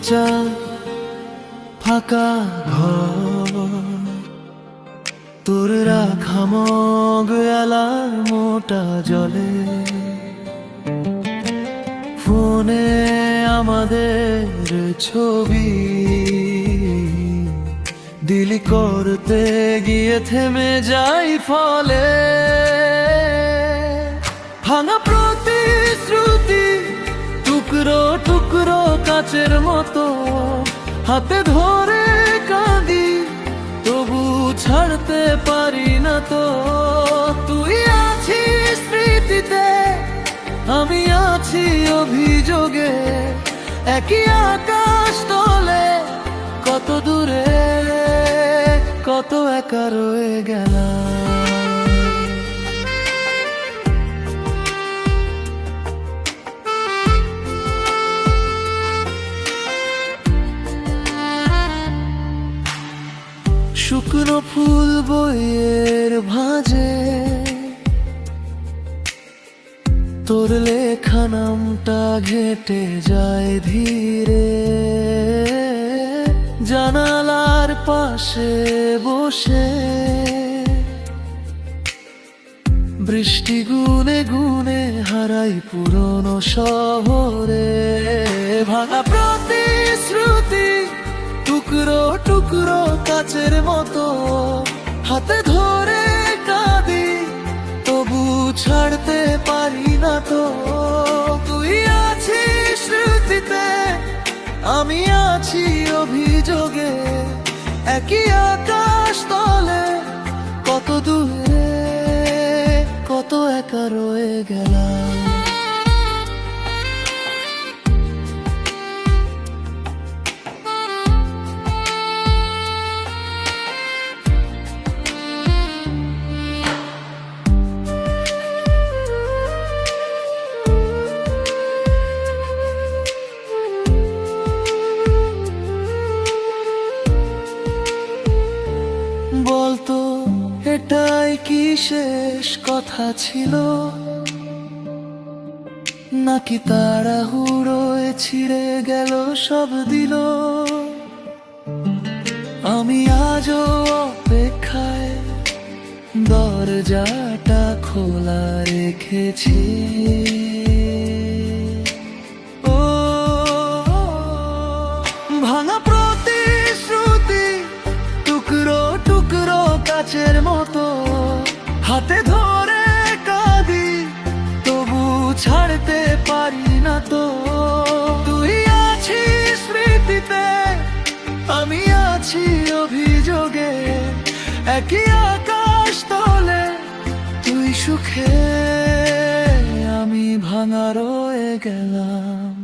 চাঁদ ফাঁকা ঘর, তোর রাখা মগ এলার মোটা জলে, ফোনে আমাদের ছবি ডিলি করতে গিয়ে থেমে যাই ফলে। ভাঙা প্রতিশ্রুতি টুকরো টুকরো কাচের মতো হাতে ধরে কাঁদি, তবু ছাড়তে পারি না তো। তুই আছিস স্মৃতিতে, আমি আছি অভিযোগে, একই আকাশ তলে কত দূরে কত একা রয়ে গেলাম। শুকনো ফুল বইয়ের ভাঁজে তোর লেখা নামটা ঘেঁটে যায় ধীরে, জানালার পাশে বসে বৃষ্টি গুনে গুনে হারাই পুরনো শহরে। ভাঙা প্রতিশ্রুতি টুকরো টুকরো কাচের মতো হাতে ধরে কাঁদি, তবু ছাড়তে পারি না তো। তুই আছিস স্মৃতিতে, আমি আছি অভিযোগে, একই আকাশ তলে কত দূরে কত একা রয়ে গেলাম। বলতো এটাই কি শেষ কথা ছিল, নাকি তাড়াহুড়োয় ছিঁড়ে গেল সব দিল। আমি আজও অপেক্ষায় দরজাটা খোলা রেখেছি। ও ভাঙা প্রতিশ্রুতি টুকরো টুকরো কাচের মতো হাতে ধরে কাঁদি, তবু ছাড়তে পারি না তো। তুই আছিস স্মৃতিতে, আমি আছি অভিযোগে, একই আকাশ তলে তুই সুখে, আমি ভাঙা রয়ে গেলাম।